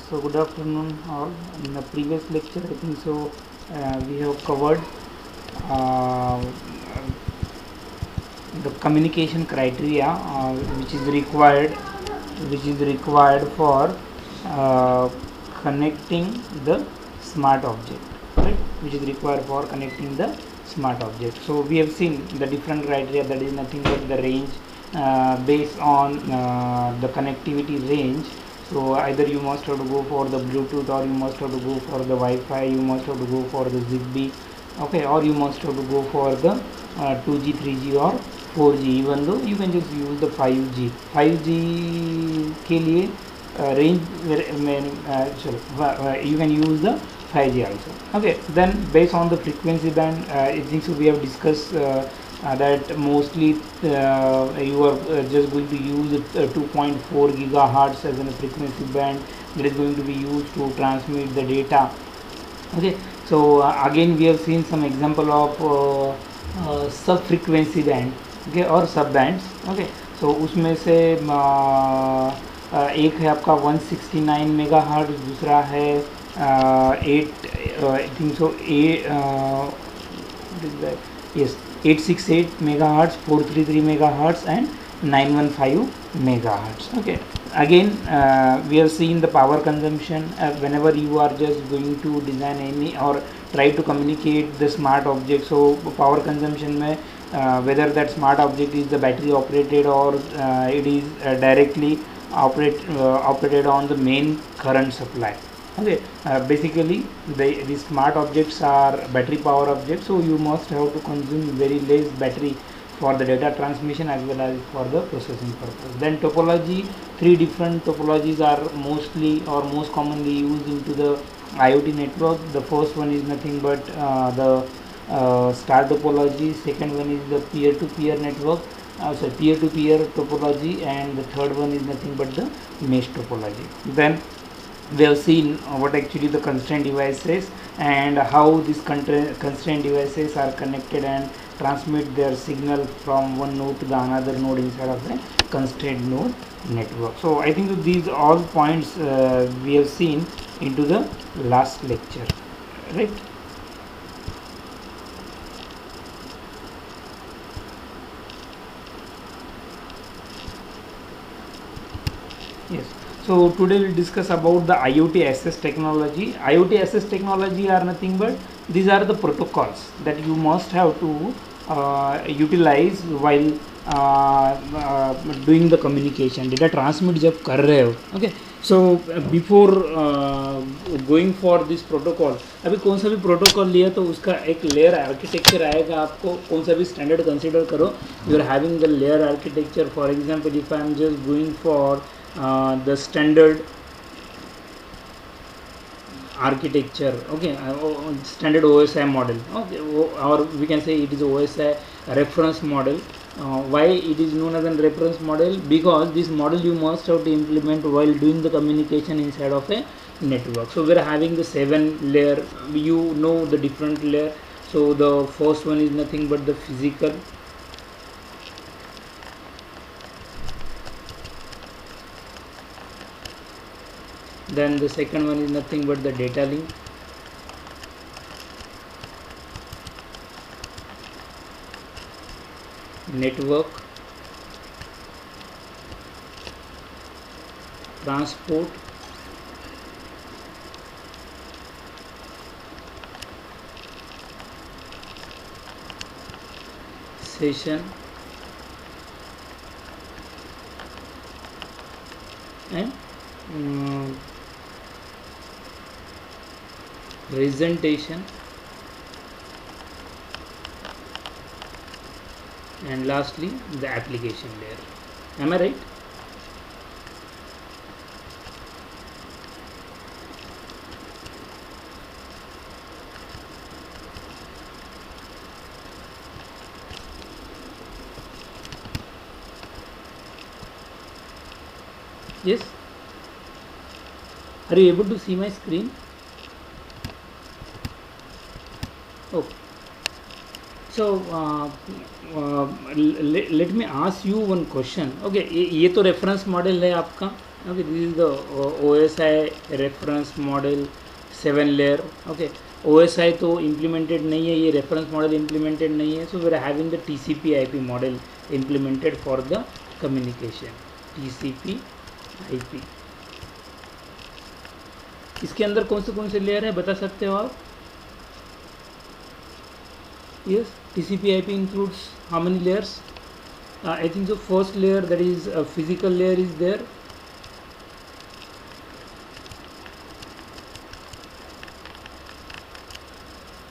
So good afternoon all. In the previous lecture, I think so we have covered uh, the communication criteria which is required for uh, connecting the smart object, right? Which is required for connecting the smart object. So we have seen the different criteria, that is nothing but the range based on the connectivity range. So either you must have to go for the Bluetooth, or you must have to go for the Wi-Fi, you must have to go for the Zigbee, okay, or you must have to go for the 2G, 3G or 4G. even though you can just use the 5G. 5G के लिए range you can use the 5G also. Okay, then based on the frequency band, I think so we have discussed that mostly you are just going to use 2.4 gigahertz as a frequency band that is going to be used to transmit the data. Okay, so again we have seen some example of sub frequency band, okay, और सब bands. Okay, सो उसमें से एक है आपका 169 mega hertz, दूसरा है 8 आई think so yes 868 megahertz, 433 megahertz and 915 megahertz. Okay, again we have seen the power consumption whenever you are just going to design any or try to communicate the smart object. So power consumption में whether that smart object is the battery operated or it is directly operated on the main current supply. Okay, basically the smart objects are battery power objects, so you must have to consume very less battery for the data transmission as well as for the processing purpose. Then topology, three different topologies are mostly or most commonly used into the IoT network. The first one is nothing but the star topology, second one is the peer-to-peer network, peer-to-peer topology, and the third one is nothing but the mesh topology. Then we have seen what actually the constraint devices and how these constraint devices are connected and transmit their signal from one node to the another node inside of the constraint node network. So I think that these all points we have seen into the last lecture, right? Yes. So today we'll discuss about the IoT access technology. IoT access technology are nothing but these are the protocols that you must have to utilize while doing the communication. Data transmit जब कर रहे हो, okay. So before going for this protocol, अभी कौन सा भी protocol लिया तो उसका एक लेयर आर्किटेक्चर आएगा. आपको कौन सा भी स्टैंडर्ड कंसिडर करो, you are having the layer architecture. For example if I am just going for the standard architecture, okay, standard OSI model, okay, or we can say it is OSI reference model. Why it is known as a reference model? Because this model you must have to implement while doing the communication inside of a network. So we are having the 7 layer, you know the different layer. So the first one is nothing but the physical, then the second one is nothing but the data link, network, transport, session, and presentation, and lastly the application layer. Am I right? Yes, are you able to see my screen? Okay. So let me ask you one question. Okay, ये तो reference model है आपका, Okay, this is the OSI reference model 7 layer. Okay, OSI तो implemented नहीं है, ये reference model implemented नहीं है, so we are having the TCP IP model implemented for the communication. TCP IP. इसके अंदर कौन से लेयर है बता सकते हो आप? Yes, TCP IP includes how many layers? I think the first layer, that is a physical layer, is there.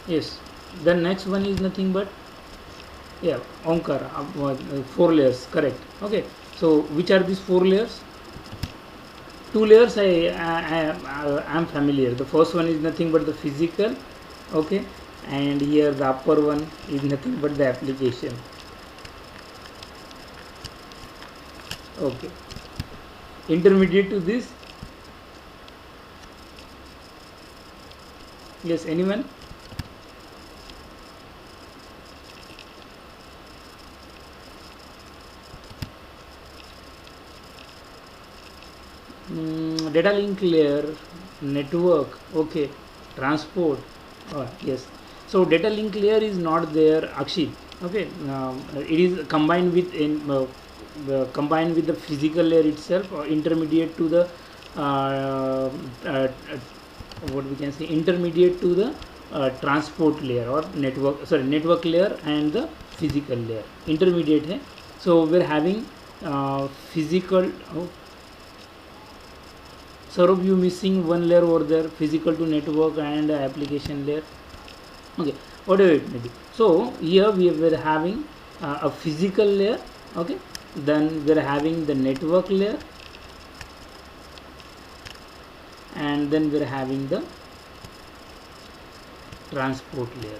Yes, the next one is nothing but, yeah, Omkar, 4 layers, correct. Okay, so which are these 4 layers? 2 layers I am familiar. The first one is nothing but the physical, okay, and here the upper one is nothing but the application. Okay, intermediate to this. Yes, anyone? Data link layer, network, okay, transport, yes. So data link layer is not there, Akshit. Okay, it is combined with the physical layer itself, or intermediate to the what we can say, intermediate to the transport layer or network layer and the physical layer, intermediate hai. So we're having physical. Saurabh, you missing one layer over there, physical to network and application layer. Okay, whatever it may be. So here we were having a physical layer. Okay, then we're having the network layer, and then we're having the transport layer.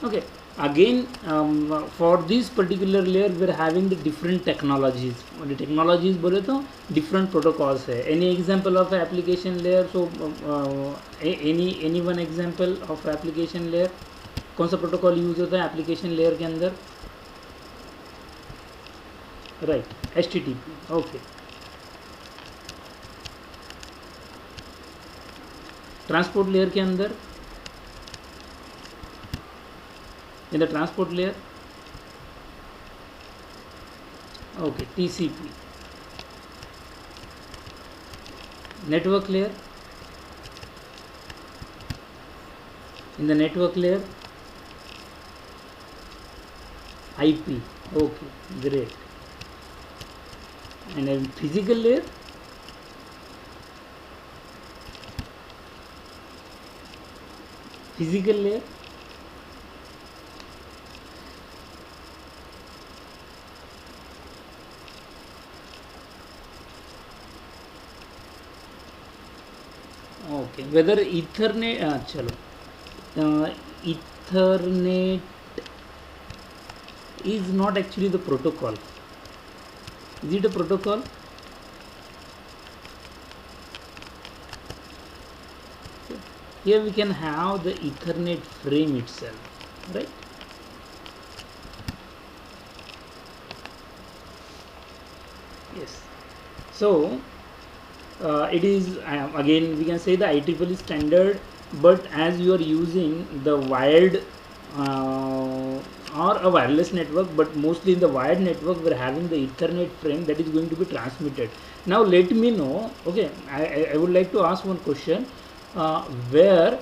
Okay, again for this particular layer we are having the different technologies. The technologies बोले तो different protocols है. Any example of application layer? So any one example of application layer? कौन सा protocol use होता है application layer के अंदर? Right, HTTP. Okay, transport layer के अंदर, in the transport layer, okay, TCP. Network layer, in the network layer, IP. Okay, great. And in physical layer, okay, whether ethernet, chalo, ethernet is not actually the protocol. Is it a protocol? Here we can have the ethernet frame itself, right? Yes. So it is again we can say the IEEE standard, but as you are using the wired or a wireless network, but mostly in the wired network we are having the Ethernet frame that is going to be transmitted. Now let me know, okay, I would like to ask one question, where,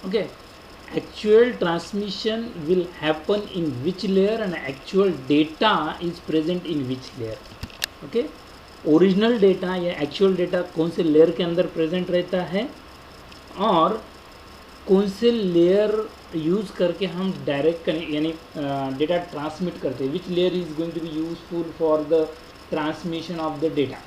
okay, actual transmission will happen in which layer and actual data is present in which layer. Okay, original data या actual data कौन से layer के अंदर present रहता है और कौन से लेयर यूज़ करके हम डायरेक्ट यानी डेटा ट्रांसमिट करते हैं, which layer is going to be useful for the transmission of the data.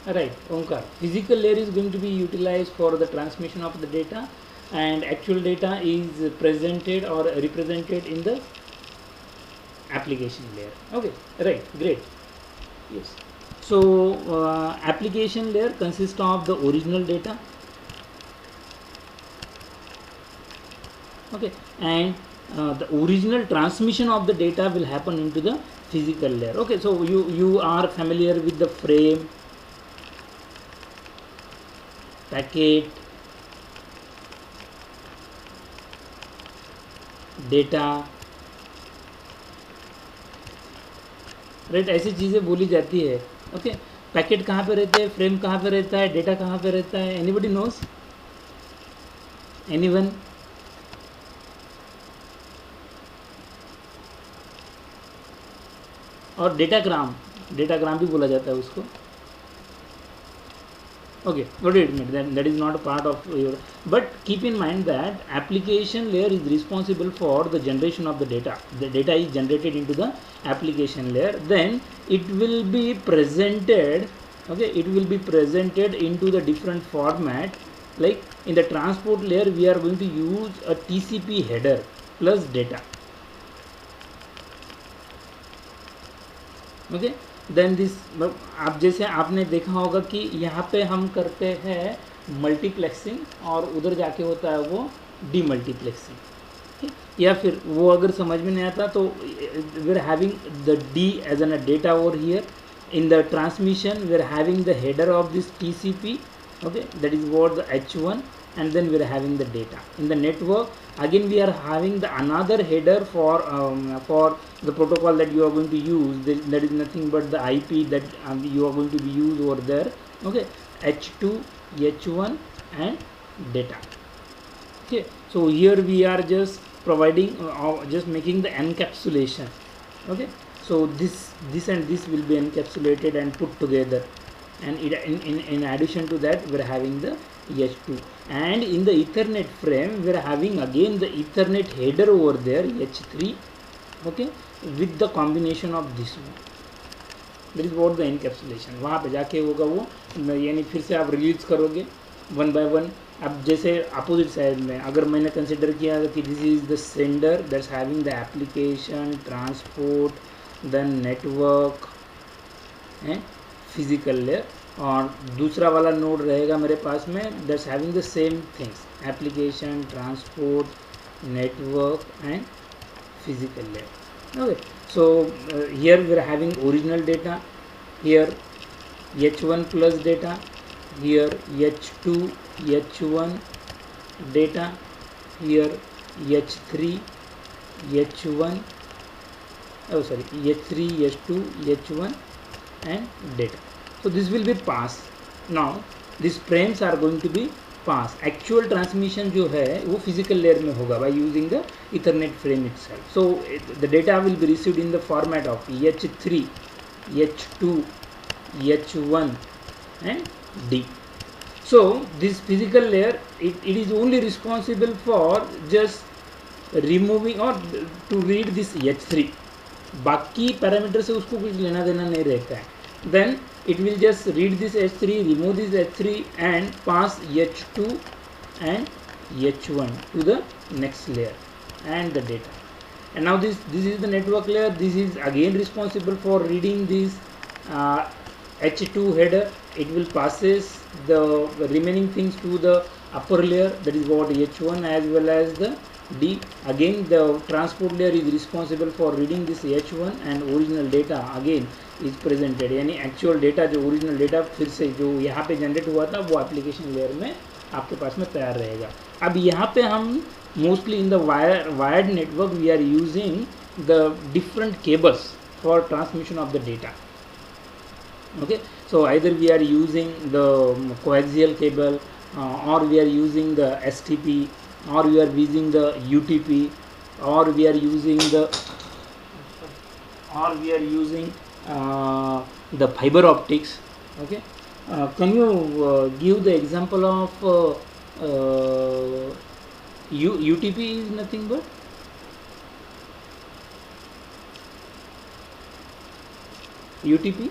Right, Omkar. Physical layer is going to be utilized for the transmission of the data, and actual data is presented or represented in the application layer. Okay, right, great. Yes. So application layer consists of the original data. Okay, and the original transmission of the data will happen into the physical layer. Okay, so you are familiar with the frame, packet, data, right, ऐसी चीज़ें बोली जाती है. Okay, packet कहाँ पे रहते हैं, frame कहाँ पे रहता है, डेटा कहाँ पे रहता है, एनीबडी नोस, एनीवन? और डेटाग्राम भी बोला जाता है उसको. Okay, what do you mean? That is not a part of your, but keep in mind that application layer is responsible for the generation of the data. The data is generated into the application layer, then it will be presented. Okay, it will be presented into the different format. Like in the transport layer, we are going to use a TCP header plus data. Okay, then this, आप जैसे आपने देखा होगा कि यहाँ पे हम करते हैं मल्टीप्लेक्सिंग और उधर जाके होता है वो डीमल्टीप्लेक्सिंग. ठीक, या फिर वो अगर समझ में नहीं आता तो we are having the D as an a data over here. In the transmission we are having the header of this TCP. okay, that is what the H1, and then we are having the data. In the network again we are having the another header for the protocol that you are going to use. That is nothing but the IP that you are going to be used over there. Okay, H2, H1 and data. Okay, so here we are just providing just making the encapsulation. Okay, so this and this will be encapsulated and put together, and in addition to that we are having the H2, and in the Ethernet frame we are having again the Ethernet header over there, H3. okay, with the combination of this one. That is what the encapsulation. वहाँ पे जाके होगा वो, यानी फिर से आप release करोगे वन बाय वन. अब जैसे अपोजिट साइड में अगर मैंने कंसिडर किया कि this is the sender that's having the application, transport, then network and physical layer, और दूसरा वाला नोड रहेगा मेरे पास में that's having the same things, application, transport, network and physical layer. Okay, so here we are having original data, here H1 plus data, here H2, H1 data, here H3, H1, oh sorry, H3, H2, H1 and data. So this will be pass. Now these frames are going to be pass. Actual transmission जो है वो physical layer में होगा by using the Ethernet frame itself. So the data will be received in the format of H3, H2, H1 and D. So this physical layer it is only responsible for just removing or to read this H3. बाकी parameter से उसको कुछ लेना देना नहीं रहता है. Then it will just read this H3, remove this H3 and pass H2 and H1 to the next layer and the data. And now this is the network layer. This is again responsible for reading this H2 header. It will passes the remaining things to the upper layer, that is what H1 as well as the D. Again the transport layer is responsible for reading this H1 and original data again is presented. यानी actual data जो original data फिर से जो यहाँ पे generate हुआ था वो एप्लीकेशन लेयर में आपके पास में तैयार रहेगा. अब यहाँ पे हम mostly in the wired network we are using the different cables for transmission of the data. Okay, so either we are using the coaxial cable or we are using the STP, or we are using the UTP, or we are using the fiber optics. Okay, can you give the example of UTP is nothing but UTP.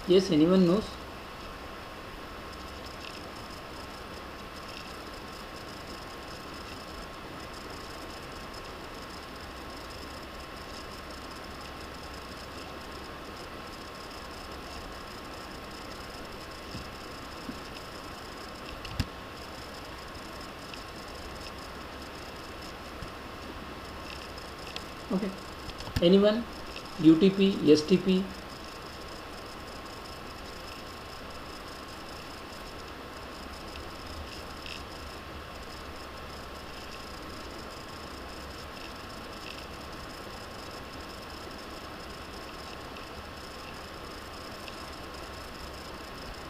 Yes, anyone knows? Okay. Anyone? UTP, STP?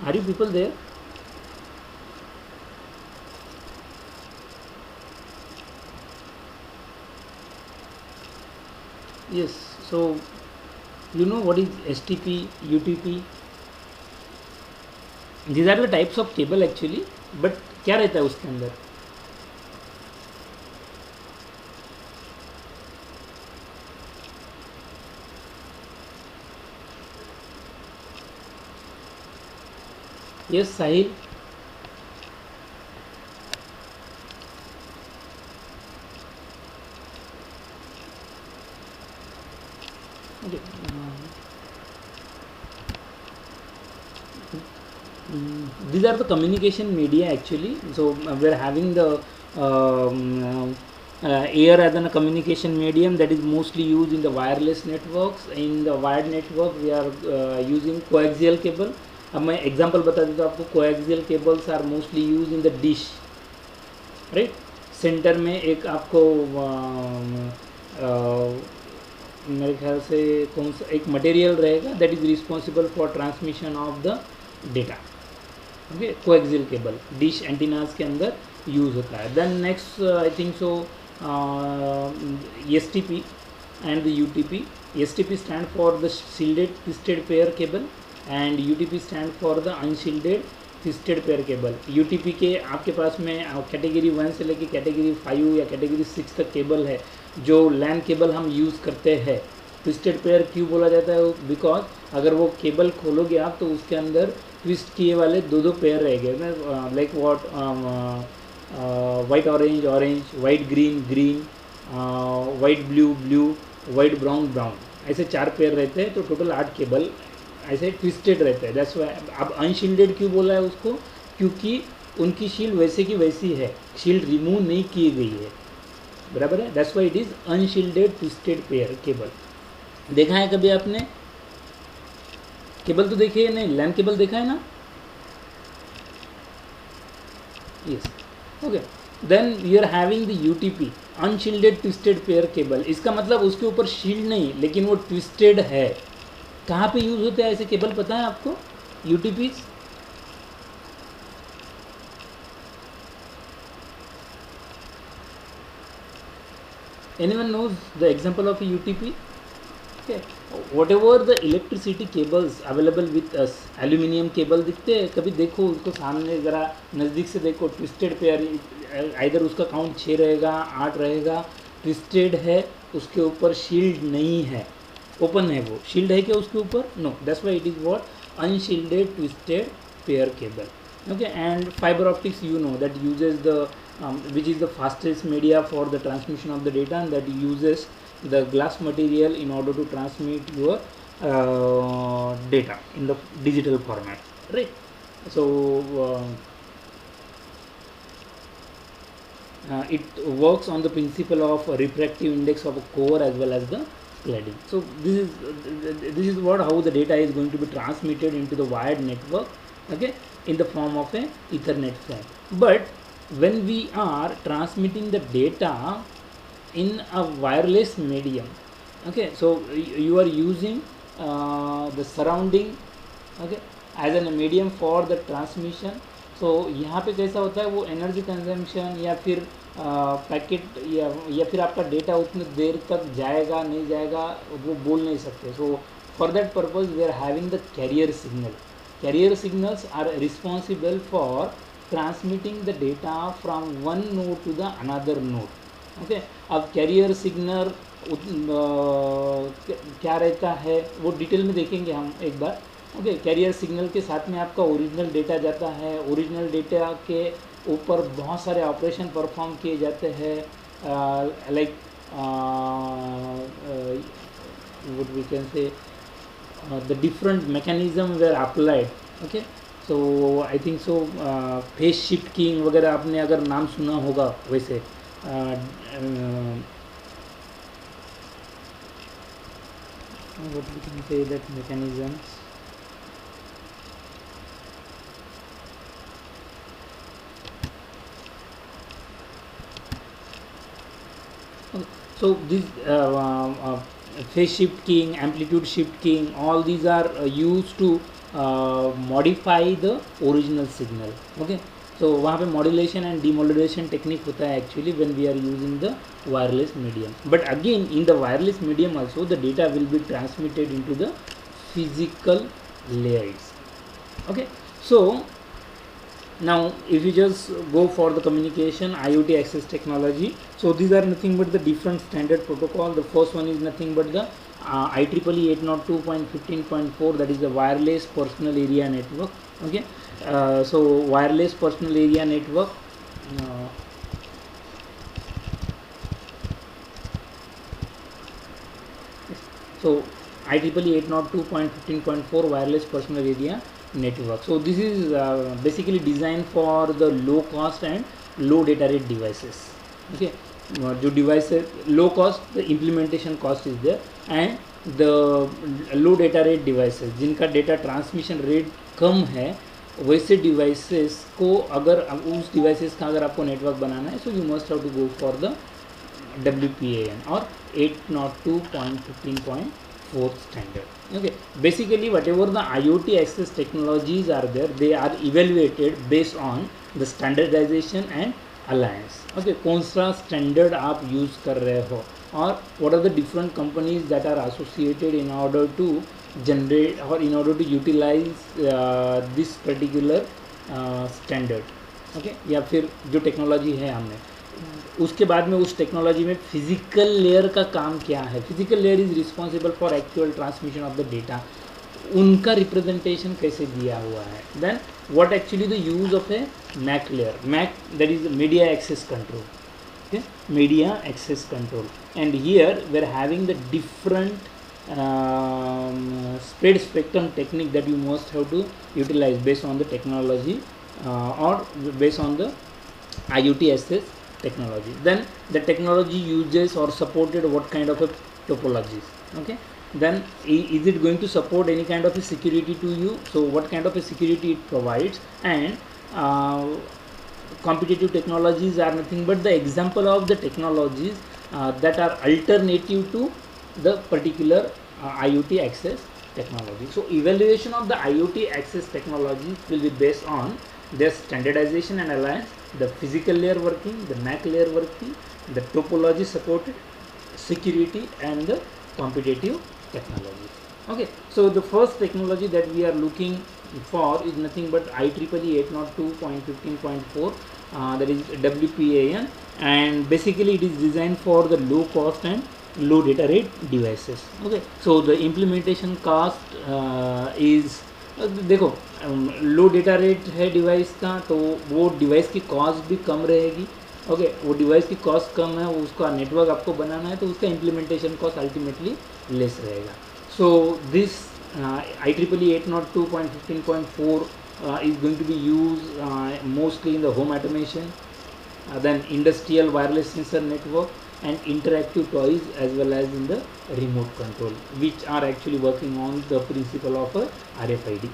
Are you people there? Yes. So you know what is STP, UTP? These are the types of cable actually. But क्या रहता है उसके अंदर? Yes, Sahil. Okay. These are the communication media actually. So we are having the air as a communication medium that is mostly used in the wireless networks. In the wired network we are using coaxial cable. अब मैं example बता देता हूँ आपको. Coaxial cables are mostly use in the dish, right. Centre में एक आपको मेरे ख्याल से कौन सा एक मटेरियल रहेगा that is responsible for transmission of the data. Okay, coaxial cable dish antennas के अंदर यूज होता है. Then next I think so STP and the UTP. STP stand for the shielded twisted pair cable and UTP stand for the unshielded twisted pair cable. UTP के आपके पास में category 1 से लेके category 5 या कैटेगरी 6 तक cable है जो LAN cable हम यूज़ करते हैं. ट्विस्टेड पेयर क्यों बोला जाता है? बिकॉज अगर वो केबल खोलोगे आप तो उसके अंदर ट्विस्ट किए वाले दो पेयर रहेंगे. Like what white orange orange, white green green, white blue blue, white brown brown, ऐसे 4 पेयर रहते हैं. तो टोटल 8 केबल ऐसे ट्विस्टेड रहते हैं. That's why. अब अनशील्डेड क्यों बोला है उसको? क्योंकि उनकी शील्ड वैसे की वैसी है, शील्ड रिमूव नहीं की गई है. बराबर है. That's why it is unshielded twisted pair cable. देखा है कभी आपने? केबल तो देखी है नहीं, लैन केबल देखा है ना? Yes. Okay. Then you are having the UTP, unshielded twisted pair cable. इसका मतलब उसके ऊपर शील्ड नहीं लेकिन वो ट्विस्टेड है. कहाँ पे यूज़ होते हैं ऐसे केबल पता है आपको? UTPs. Anyone knows the example of a UTP? Okay. Whatever the electricity cables available with us, aluminium cable दिखते हैं कभी? देखो उसको सामने ज़रा नज़दीक से देखो. ट्विस्टेड पेयर, इधर उसका काउंट 6 रहेगा 8 रहेगा. ट्विस्टेड है, उसके ऊपर शील्ड नहीं है, ओपन है. वो शील्ड है क्या उसके ऊपर? No. That's why it is what unshielded twisted pair cable. Okay, and fiber optics, you know, that uses the which is the fastest media for the transmission of the data, and that uses the glass material in order to transmit your data in the digital format, right? So it works on the principle of refractive index of a core as well as the cladding. So this is what how the data is going to be transmitted into the wired network, okay, in the form of a Ethernet frame. But when we are transmitting the data in a wireless medium, okay, so you are using the surrounding, okay, as a medium for the transmission. So यहाँ पे कैसा होता है, वो energy consumption या फिर packet या फिर आपका डेटा उतने देर तक जाएगा नहीं जाएगा वो बोल नहीं सकते. So for that purpose we are having the carrier signal. Carrier signals are responsible for transmitting the data from one node to the another node. Okay. अब कैरियर सिग्नल क्या रहता है वो डिटेल में देखेंगे हम एक बार. ओके, कैरियर सिग्नल के साथ में आपका ओरिजिनल डेटा जाता है, ओरिजिनल डेटा के ऊपर बहुत सारे ऑपरेशन परफॉर्म किए जाते हैं, like what we can say, the different mechanism were applied. Okay, so I think so phase shift keying वगैरह आपने अगर नाम सुना होगा वैसे, what we can say that mechanisms. So this phase shift keying, amplitude shift keying, all these are used to modify the original signal. Okay, so वहाँ पे modulation and demodulation technique होता है actually when we are using the wireless medium. But again in the wireless medium also the data will be transmitted into the physical layers. Okay, so now if you just go for the communication IoT access technology, so these are nothing but the different standard protocol. The first one is nothing but the IEEE 802.15.4, that is the wireless personal area network. Okay, so wireless personal area network, so IEEE 802.15.4 wireless personal area network. So this is basically designed for the low cost and low data rate devices. Okay, जो device low cost, the implementation cost is there, and the low data rate devices जिनका data transmission rate कम है, वैसे devices को अगर उस devices का अगर आपको network बनाना है, so you must have to go for the WPAN or 802.15.4 standard. Okay, basically whatever the IoT access technologies are there, they are evaluated based on the standardization and alliance. Okay, कौन सा standard आप use कर रहे हो, और what are the different companies that are associated in order to generate or in order to utilize this particular standard. Okay, या फिर जो टेक्नोलॉजी है हमने, उसके बाद में उस टेक्नोलॉजी में फिजिकल लेयर का काम क्या है. Physical layer is responsible for actual transmission of the data, उनका रिप्रेजेंटेशन कैसे दिया हुआ है. Then what actually the use of a MAC layer. MAC that is media access control. Okay, media access control, and here we are having the different spread spectrum technique that you must have to utilize based on the technology or based on the IoT access technology. Then the technology uses or supported what kind of a topologies. Okay, then is it going to support any kind of a security to you, so what kind of a security it provides, and competitive technologies are nothing but the example of the technologies that are alternative to the particular IoT access technology. So evaluation of the IoT access technologies will be based on their standardization and alliance, the physical layer working, the MAC layer working, the topology supported, security, and the competitive technology. Okay, so the first technology that we are looking for is nothing but IEEE 802.15.4, that is WPAN, and basically it is designed for the low cost and low data rate devices. Okay, so the implementation cost is देखो लो data rate है device का, तो वो device की cost भी कम रहेगी. Okay, वो device की कॉस्ट कम है, उसका नेटवर्क आपको बनाना है, तो उसका इम्प्लीमेंटेशन कॉस्ट अल्टीमेटली लेस रहेगा. So this IEEE 802.15.4 is going to be used mostly in the home automation, then industrial wireless sensor network, and interactive toys, as well as in the remote control, which are actually working on the principle of a RFID.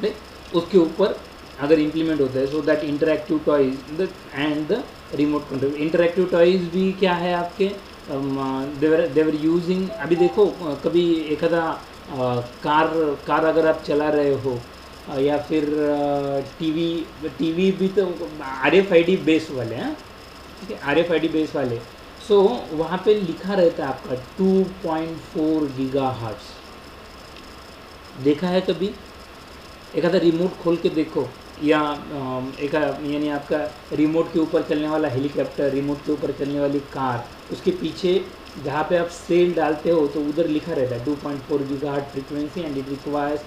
right? उसके ऊपर अगर implement होता है, so that interactive toys and the remote control. interactive toys भी क्या है आपके, they were using, अभी देखो कभी एक आधा कार अगर आप चला रहे हो, या फिर टीवी भी तो RFID बेस वाले हैं. ठीक है, RFID बेस वाले. सो वहाँ पे लिखा रहता है आपका 2.4 GHz. देखा है कभी? एक आधा रिमोट खोल के देखो, या एक यानी आपका रिमोट के ऊपर चलने वाला हेलीकॉप्टर, रिमोट के ऊपर चलने वाली कार, उसके पीछे जहाँ पे आप सेल डालते हो तो उधर लिखा रहता है 2.4 gigahertz frequency and it requires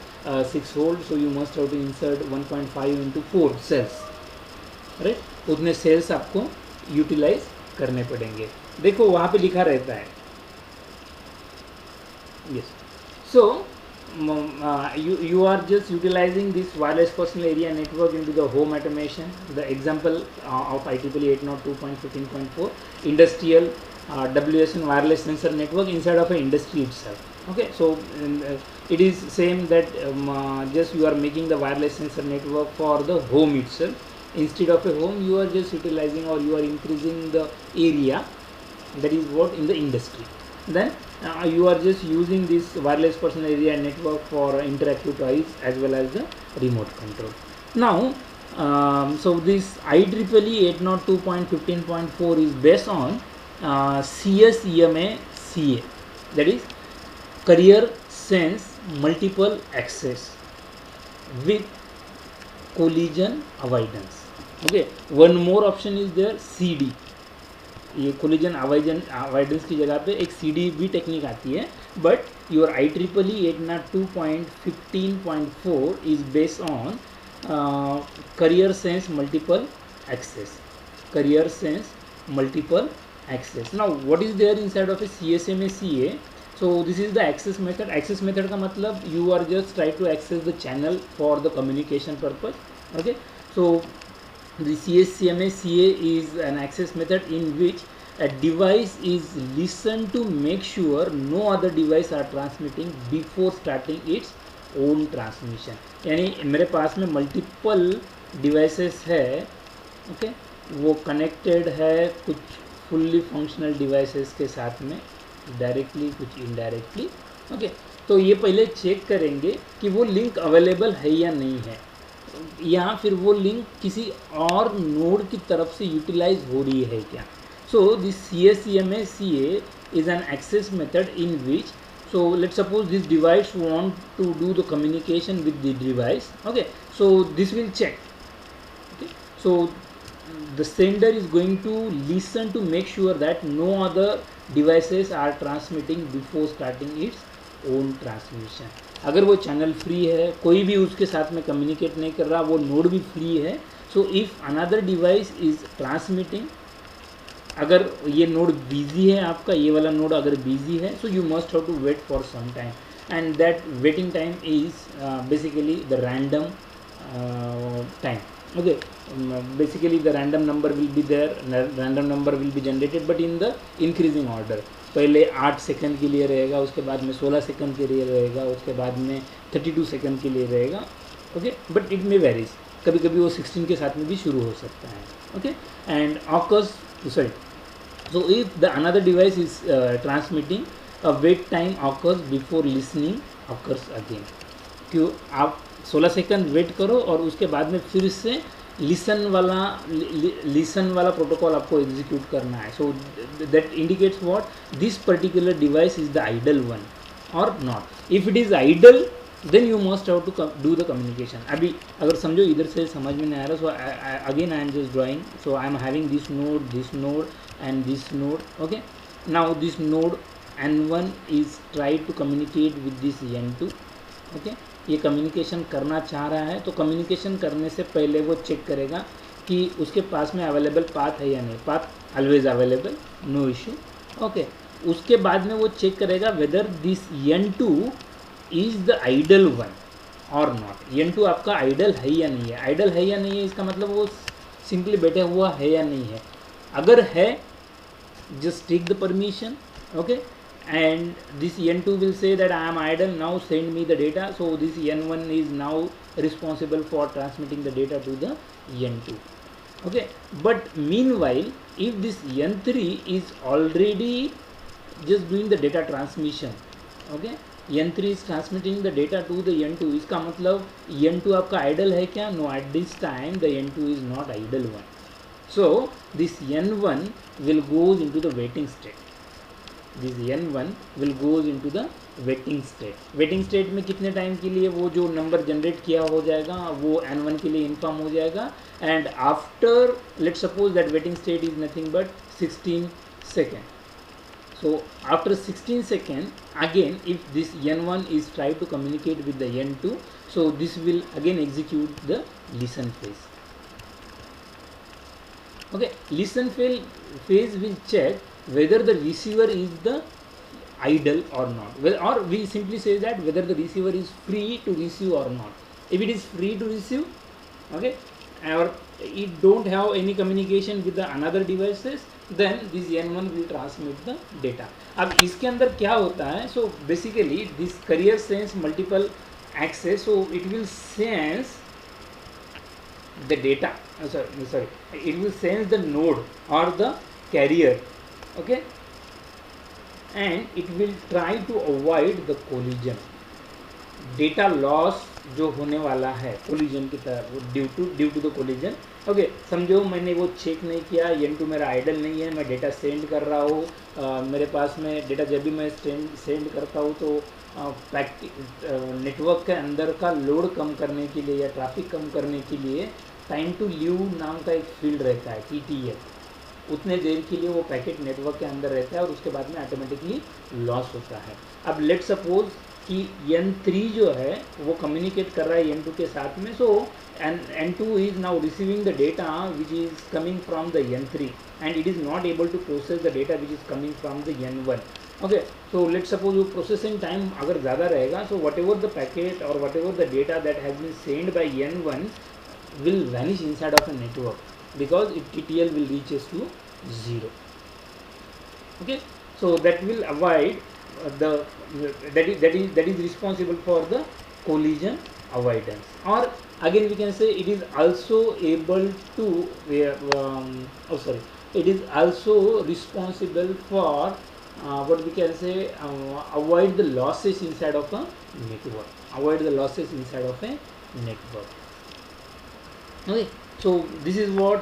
6 volt, so you must have to insert 1.5 into 4 cells, right. उतने सेल्स आपको यूटिलाइज करने पड़ेंगे, देखो वहाँ पे लिखा रहता है। Yes, so you are just utilizing this wireless personal area network into the home automation. The example of IEEE 802.15.4 industrial WSN wireless sensor network inside of an industry itself. Okay, so it is same that just you are making the wireless sensor network for the home itself. Instead of a home, you are just utilizing or you are increasing the area, that is what in the industry. Then you are just using this wireless personal area network for interactive toys as well as the remote control. Now so this IEEE 802.15.4 is based on CSEMA CA, that is Carrier Sense Multiple Access with collision avoidance. Okay, one more option is there, CD. ये collision avoidance की जगह पे एक CD भी technique आती है, but your IEEE 802.15.4 is based on carrier sense multiple access. Carrier sense multiple access. Now what is there inside of a CSMA CA? So this is the access method. Access method का मतलब you are just try to access the channel for the communication purpose. Okay, so the CSMA CA is an access method in which a device is listened to make sure no other device are transmitting before starting its own transmission. यानी मेरे पास में multiple devices है, okay, वो connected है कुछ fully functional devices के साथ में डायरेक्टली, कुछ इनडायरेक्टली. ओके, तो ये पहले चेक करेंगे कि वो लिंक अवेलेबल है या नहीं है, या फिर वो लिंक किसी और नोड की तरफ से यूटिलाइज हो रही है क्या. So this CSMA CA is an access method in which, so let's suppose this device want to do the communication with the device. Okay, so this will check. Okay, so the sender is going to listen to make sure that no other devices are transmitting before starting its own transmission. अगर वो channel free है, कोई भी उसके साथ में communicate नहीं कर रहा, वो नोड भी फ्री है, so if another device is transmitting, अगर ये नोड बिजी है आपका, ये वाला नोड अगर बिजी है, so you must have to wait for some time, and that waiting time is basically the random time. Okay, basically the random number will be there, random number will be generated but in the increasing order. पहले 8 second के लिए रहेगा, उसके बाद में 16 second के लिए रहेगा, उसके बाद में 32 सेकंड के लिए रहेगा. Okay, but it may varies, कभी कभी वो 16 के साथ में भी शुरू हो सकता है. Okay, and occurs, sorry, so if the another device is transmitting, a wait time occurs before listening occurs again. क्यों आप 16 सेकंड वेट करो और उसके बाद में फिर से लिसन वाला प्रोटोकॉल आपको एग्जीक्यूट करना है. So that indicates what, this particular device is the idle one और not. If it is idle then you must have to do the communication. अभी अगर समझो इधर से समझ में नहीं आ रहा, so again I am just drawing. So I am having this node and this node. Okay, now this node N1 is try to communicate with this N2. Okay, ये कम्युनिकेशन करना चाह रहा है, तो कम्युनिकेशन करने से पहले वो चेक करेगा कि उसके पास में अवेलेबल पाथ है या नहीं. Path always available, no issue. Okay, उसके बाद में वो चेक करेगा whether this N2 is the idle one और नॉट. N2 आपका आइडल है या नहीं है. आइडल है या नहीं है इसका मतलब वो सिंपली बैठा हुआ है या नहीं है. अगर है, just take the permission. Okay, and this N2 will say that I am idle, now send me the data. So this N1 is now responsible for transmitting the data to the N2. Okay, but meanwhile if this N3 is already just doing the data transmission, okay, N3 is transmitting the data to the N2, इसका मतलब N2 आपका idle है क्या? No, at this time the N2 is not idle one. So this N1 will goes into the waiting state. This N1 will goes into the waiting state. waiting state में कितने time के लिए वो जो number generate किया हो जाएगा वो N1 के लिए इन्फॉर्म हो जाएगा. And after, let's suppose that waiting state is nothing but 16 second. So after 16 seconds, again if this N1 is try to communicate with the N2, so this will again execute the listen phase. Okay, listen phase will check whether the receiver is the idle or not, or we simply say that whether the receiver is free to receive or not. If it is free to receive, okay, or it don't have any communication with the another devices, then this N1 will transmit the data. अब इसके अंदर क्या होता है? So basically this carrier sense multiple access, so it will sense the data, sorry, it will sense the node or the carrier, okay, and it will try to avoid the collision, data loss जो होने वाला है collision की तरह, due to the collision. Okay, समझो मैंने वो check नहीं किया, N2 मेरा आइडल नहीं है, मैं डेटा सेंड कर रहा हूँ, मेरे पास में डेटा जब भी मैं सेंड करता हूँ तो नेटवर्क के अंदर का लोड कम करने के लिए या ट्रैफिक कम करने के लिए टाइम टू लीव नाम का एक फील्ड रहता है, TTL. उतने देर के लिए वो पैकेट नेटवर्क के अंदर रहता है और उसके बाद में ऑटोमेटिकली लॉस होता है. अब लेट सपोज कि N3 जो है वो कम्युनिकेट कर रहा है N2 के साथ में, so N2 is now receiving the data which is coming from the N3 and it is not able to process the data which is coming from the N1. Okay, so let suppose वो processing time अगर ज़्यादा रहेगा, so whatever the packet or whatever the data that has been send by N1 will vanish inside of a network because TTL will reaches to 0. Okay, so that will avoid that is responsible for the collision avoidance. Or again we can say it is also able to it is also responsible for what we can say avoid the losses inside of a network. Avoid the losses inside of a network. Okay, so this is what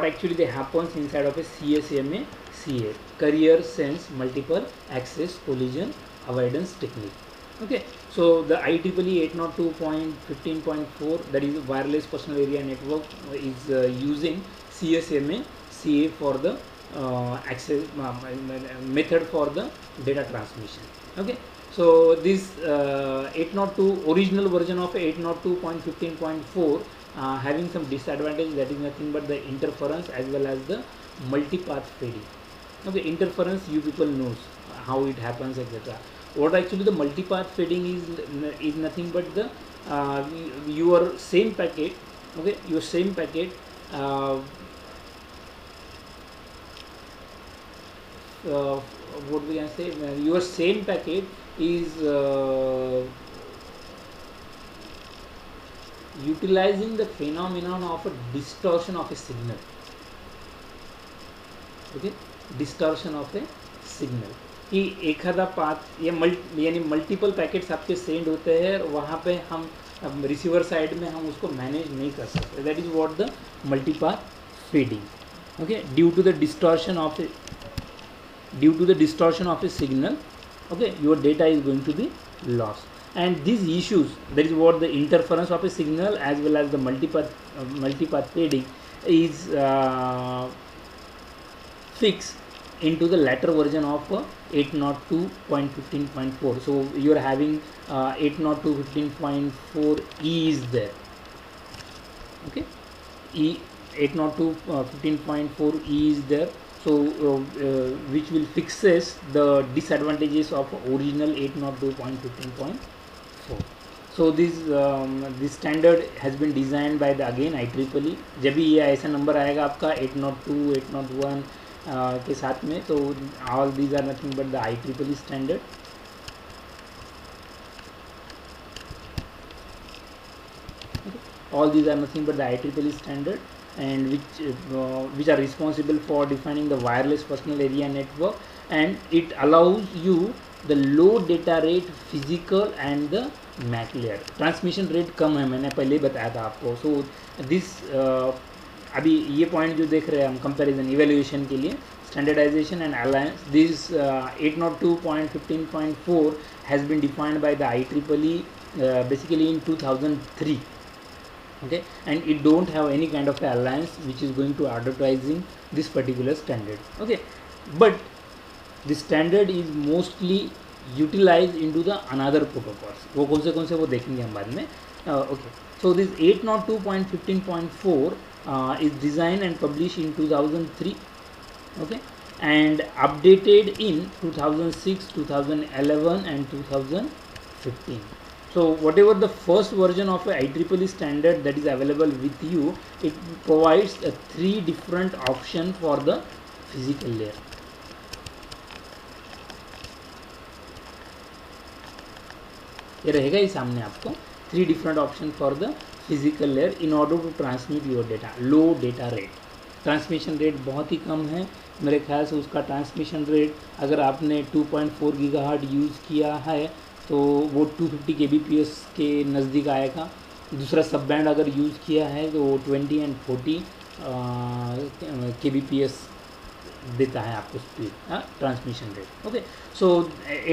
actually they happens inside of a CSMA CA, carrier sense multiple access collision avoidance technique. Okay, so the IEEE 802.15.4, that is wireless personal area network, is using CSMA CA for the access method for the data transmission. Okay, so this 802 original version of 802.15.4 having some disadvantage, that is nothing but the interference as well as the multipath fading. Okay, interference you people knows how it happens, etc. What actually the multipath fading is nothing but the your same packet, okay, your same packet what we can say, your same packet is utilizing the phenomenon of a distortion of a signal. Okay, distortion of a signal कि एखादा path यानी multiple packets आपके send होते हैं, वहाँ पे हम receiver side में हम उसको मैनेज नहीं कर सकते. That is what the multipath feeding. Okay, due to the distortion of a signal, okay, your data is going to be lost. And these issues, that is what the interference of a signal as well as the multipath fading is fixed into the latter version of 802.15.4. so you are having 802.15.4 is there. Okay, 802.15.4 is there, so which will fixes the disadvantages of original 802.15.4. So this standard has been designed by the again IEEE. जब भी ये ऐसा number आएगा आपका 802, 801 के साथ में, तो all these are nothing but the IEEE standard. Okay. All these are nothing but the IEEE standard, and which are responsible for defining the wireless personal area network, and it allows you the low data rate physical and the MAC layer. Transmission rate कम है, मैंने पहले ही बताया था आपको. So this अभी ये point जो देख रहे हैं हम कंपैरिजन इवेल्युएशन के लिए, standardisation and alliance, this 802.15.4 has been defined by the IEEE basically in 2003. Okay, and it don't have any kind of alliance which is going to advertising this particular standard. Okay, but this standard is mostly utilise into the another protocols. वो कौन से वो देखेंगे हम बाद में. Okay, so this 802.15.4 is designed and published in 2003, okay, and updated in 2006, 2011 and 2015. So whatever the first version of a IEEE standard that is available with you, it provides a 3 different option for the physical layer. ये रहेगा ही सामने आपको 3 different option for the physical layer in order to transmit your data. Low data rate, transmission rate बहुत ही कम है मेरे ख्याल से. उसका ट्रांसमिशन रेट अगर आपने 2.4 गीगाहर्ट्ज़ यूज़ किया है तो वो 250 kbps के नज़दीक आएगा. दूसरा सब बैंड अगर यूज़ किया है तो 20 and 40 kbps देता है आपको speed, transmission rate. Okay, so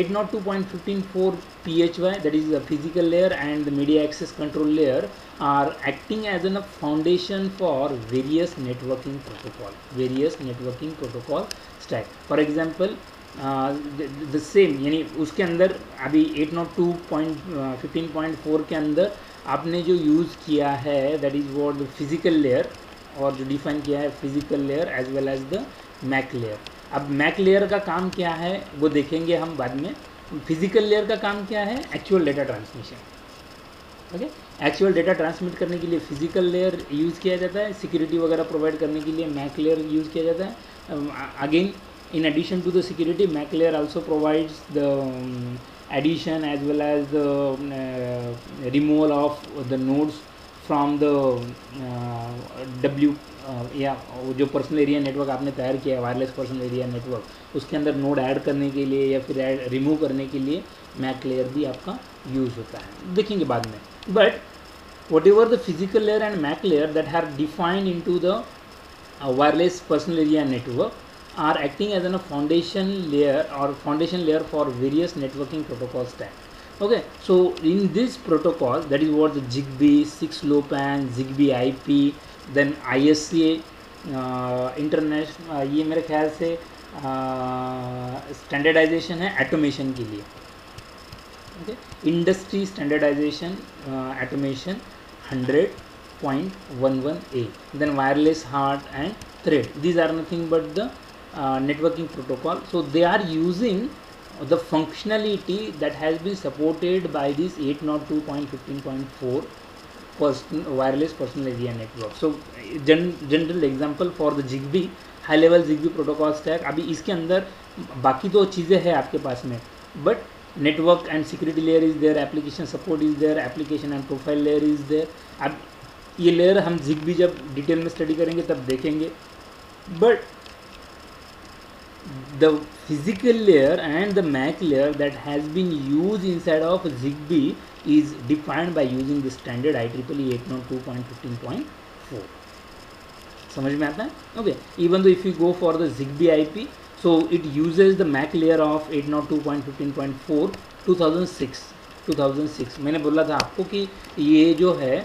802.15.4 PHY, that is the physical layer and the media access control layer, are acting as a foundation for various networking protocol stack. For example, the same, यानी उसके अंदर अभी 802.15.4 के अंदर आपने जो use किया है that is what the physical layer, और जो डिफाइन किया है physical layer as well as the MAC layer. अब मैक लेयर का काम क्या है वो देखेंगे हम बाद में. फिजिकल लेयर का काम क्या है? Actual data transmission. Okay, actual data transmit करने के लिए फिजिकल लेयर यूज़ किया जाता है, सिक्योरिटी वगैरह प्रोवाइड करने के लिए मैक लेयर यूज़ किया जाता है. Again in addition to the security, MAC layer also provides the addition as well as the removal of the nodes from the जो पर्सनल एरिया नेटवर्क आपने तैयार किया है, वायरलेस पर्सनल एरिया नेटवर्क, उसके अंदर नोड ऐड करने के लिए या फिर रिमूव करने के लिए मैक लेयर भी आपका यूज़ होता है, देखेंगे बाद में. But whatever the physical layer and MAC layer that have defined into the wireless personal area network are acting as a foundation layer for various networking protocol stack. Okay, so in this protocol, that is what the ZigBee, 6LoWPAN, ZigBee IP, then ISA international, ये मेरे ख्याल से standardisation है automation के लिए. Okay, industry standardisation automation 100.11a, then wireless HART and thread. These are nothing but the networking protocol. So they are using the functionality that has been supported by this 802.15.4 wireless personal area network. So general example for the ZigBee, high level ZigBee protocol stack. अभी इसके अंदर बाकी तो चीज़ें हैं आपके पास में, but network and security layer is there, application support is there, application and profile layer is there. अब ये लेयर हम ZigBee जब डिटेल में स्टडी करेंगे तब देखेंगे. But the physical layer and the MAC layer that has been used inside of ZigBee is defined by using the standard IEEE 802.15.4. समझ में आता है? Okay, even though if you go for the ZigBee IP, so it uses the MAC layer of 802.15.4 2006. मैंने बोला था आपको कि ये जो है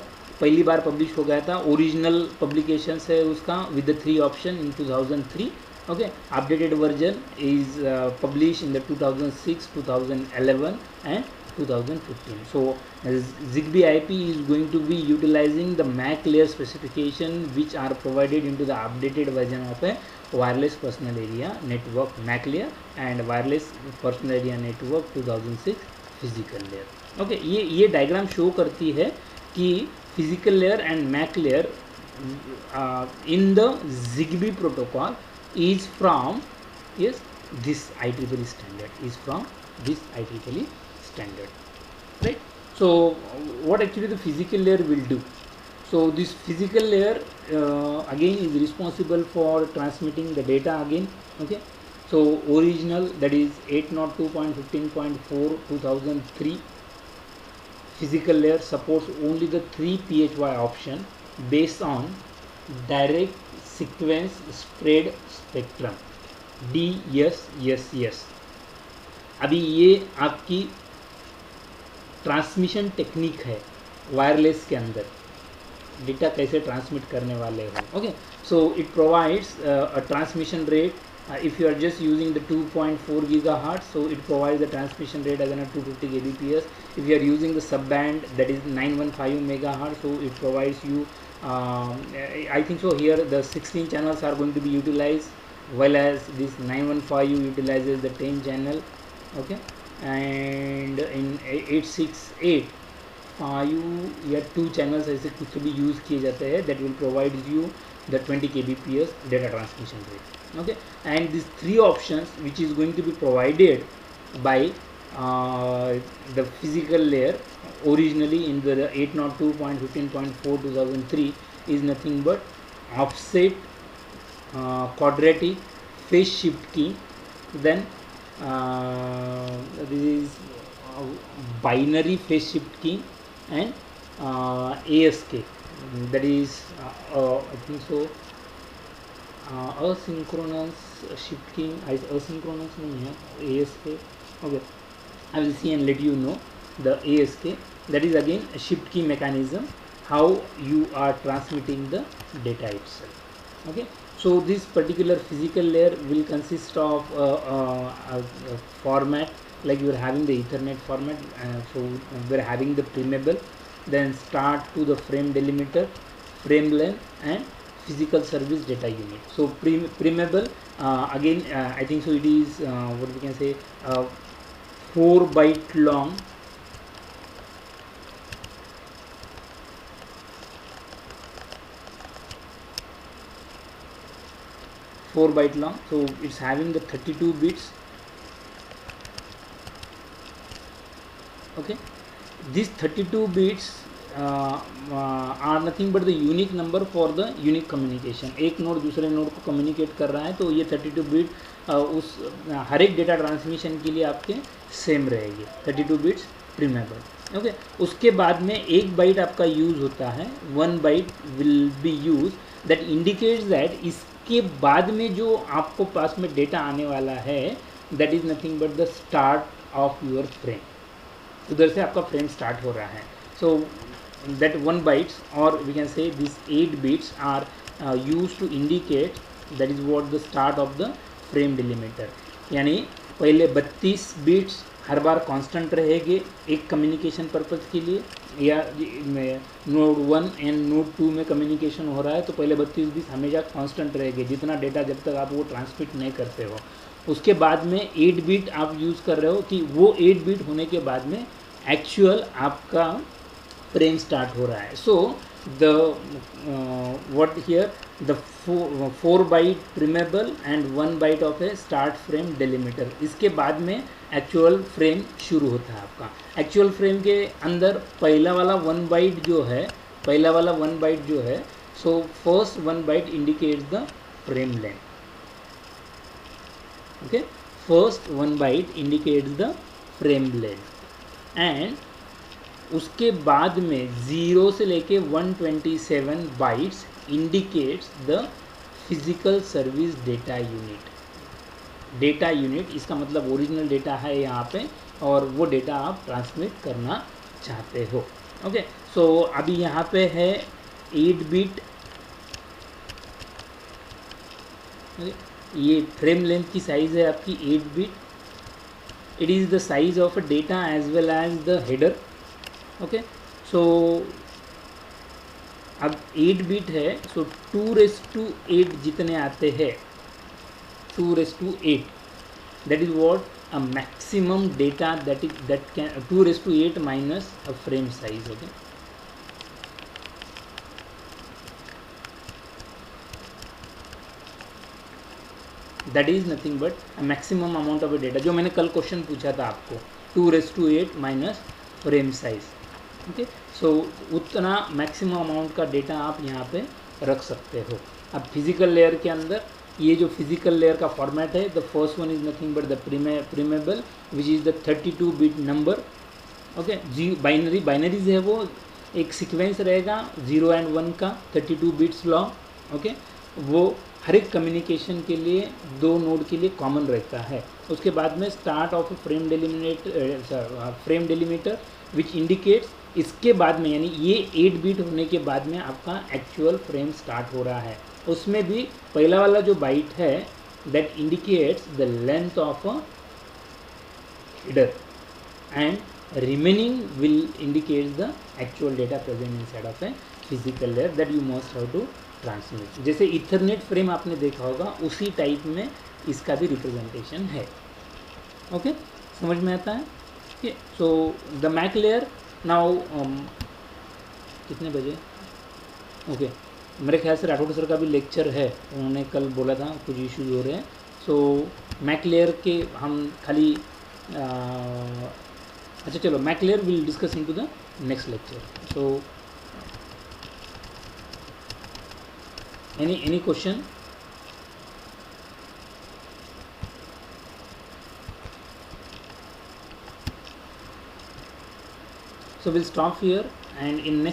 पहली बार पब्लिश हो गया था, ओरिजिनल पब्लिकेशन है उसका with the 3 option in 2003. Okay, updated version is published in the 2006, 2011 and 2015. So ZigBee IP is going to be utilizing the MAC layer specification which are provided into the updated version of a wireless personal area network MAC layer and wireless personal area network 2006 physical layer. Okay, ये diagram show करती है कि physical layer and MAC layer in the ZigBee protocol is from this IEEE standard, right? So what actually the physical layer will do? So this physical layer again is responsible for transmitting the data again. Okay, so original, that is 802.15.4 2003 physical layer supports only the 3 PHY option based on direct sequence spread spectrum DSSS. अभी ये आपकी transmission technique है wireless के अंदर, data कैसे transmit करने वाले हो. Okay, so it provides a transmission rate if you are just using the 2.4 gigahertz, so it provides the transmission rate as an 250 kbps. If you are using the subband, that is 915 megahertz, so it provides you I think so here the 16 channels are going to be utilized, while as this 915 utilizes the 10 channel. Okay, and in 868 या 2 channels ऐसे कुछ भी use किए जाते हैं, that will provide you the 20 kbps data transmission rate. Okay, and these 3 options which is going to be provided by the physical layer originally in the 802.15.4 2003 is nothing but offset, quadratic, phase shift key, then this is binary phase shift key, and ASK, that is I think so asynchronous shift key, asynchronous नहीं है, ASK. Okay, I will see and let you know the ASK, that is again a shift key mechanism, how you are transmitting the data itself. Okay, so this particular physical layer will consist of a format like you are having the Ethernet format, so we are having the primable, then start to the frame delimiter, frame length, and physical service data unit. So primable again I think so it is what we can say 4 byte long so it's having the 32 bits. Okay, these 32 bits are nothing but the unique number for the unique communication. एक node दूसरे node को communicate कर रहा है, तो ये 32 bit उस हर एक डेटा ट्रांसमिशन के लिए आपके सेम रहेगी, 32 बिट्स प्रीमेबल. ओके, उसके बाद में 1 बाइट आपका यूज़ होता है, 1 byte will be use, that indicates that इसके बाद में जो आपको पास में डेटा आने वाला है, that is nothing but the start of your frame. उधर से आपका फ्रेम स्टार्ट हो रहा है. सो that 1 bytes, or we can say these 8 bits are used to indicate, that is what the start of the frame delimiter. यानी पहले 32 bits हर बार constant रहेंगे एक कम्युनिकेशन पर्पज़ के लिए, या नोड 1 एंड नोड 2 में कम्युनिकेशन हो रहा है तो पहले 32 बिट्स हमेशा कांस्टेंट रहेंगे जितना डेटा जब तक आप वो ट्रांसमिट नहीं करते हो. उसके बाद में 8 बिट आप यूज़ कर रहे हो कि वो 8 बिट होने के बाद में एक्चुअल आपका फ्रेम स्टार्ट हो रहा है. So the what here the 4 byte preamble and 1 byte of a start frame delimiter. इसके बाद में एक्चुअल फ्रेम शुरू होता है आपका. एक्चुअल फ्रेम के अंदर पहला वाला 1 बाइट जो है, so first 1 byte indicates the frame length. Okay, first 1 byte indicates the frame length, and उसके बाद में 0 से लेके 127 bytes indicates the physical service data unit. Data unit इसका मतलब ओरिजिनल डेटा है यहाँ पे, और वो डेटा आप ट्रांसमिट करना चाहते हो. ओके, सो अभी यहाँ पे है 8 बिट. ये फ्रेम लेंथ की साइज़ है आपकी 8 bit. It is the size of a data as well as the header. Okay, so अब 8 बिट है, सो 2⁸ जितने आते हैं, 2⁸, that is what a maximum data that can 2⁸ minus a frame size. Okay, that is nothing but a maximum amount of a data. जो मैंने कल question पूछा था आपको, 2⁸ माइनस फ्रेम साइज. ओके, सो उतना मैक्सिमम अमाउंट का डेटा आप यहाँ पे रख सकते हो. अब फिजिकल लेयर के अंदर ये जो फिजिकल लेयर का फॉर्मेट है, the first one is nothing but the preamble which is the 32 bit number. Okay, binaries है, वो एक सीक्वेंस रहेगा 0 and 1 का, 32 बिट्स लॉन्ग. ओके, वो हर एक कम्युनिकेशन के लिए 2 नोड के लिए कॉमन रहता है. उसके बाद में start of frame delimiter which indicates, इसके बाद में यानी ये 8 बिट होने के बाद में आपका एक्चुअल फ्रेम स्टार्ट हो रहा है. उसमें भी पहला वाला जो बाइट है that indicates the length of a header, and remaining will indicate the actual data present inside of a physical layer that you must have to transmit. जैसे इथरनेट फ्रेम आपने देखा होगा उसी टाइप में इसका भी रिप्रेजेंटेशन है. ओके, समझ में आता है. Okay, so the MAC layer now कितने बजे? ओके, मेरे ख्याल से राठौड़ सर का भी लेक्चर है, उन्होंने कल बोला था कुछ इश्यूज हो रहे हैं. सो मैक लेयर के हम खाली अच्छा चलो, MAC layer will discuss into the next lecture. So any question? So we'll stop here, and in next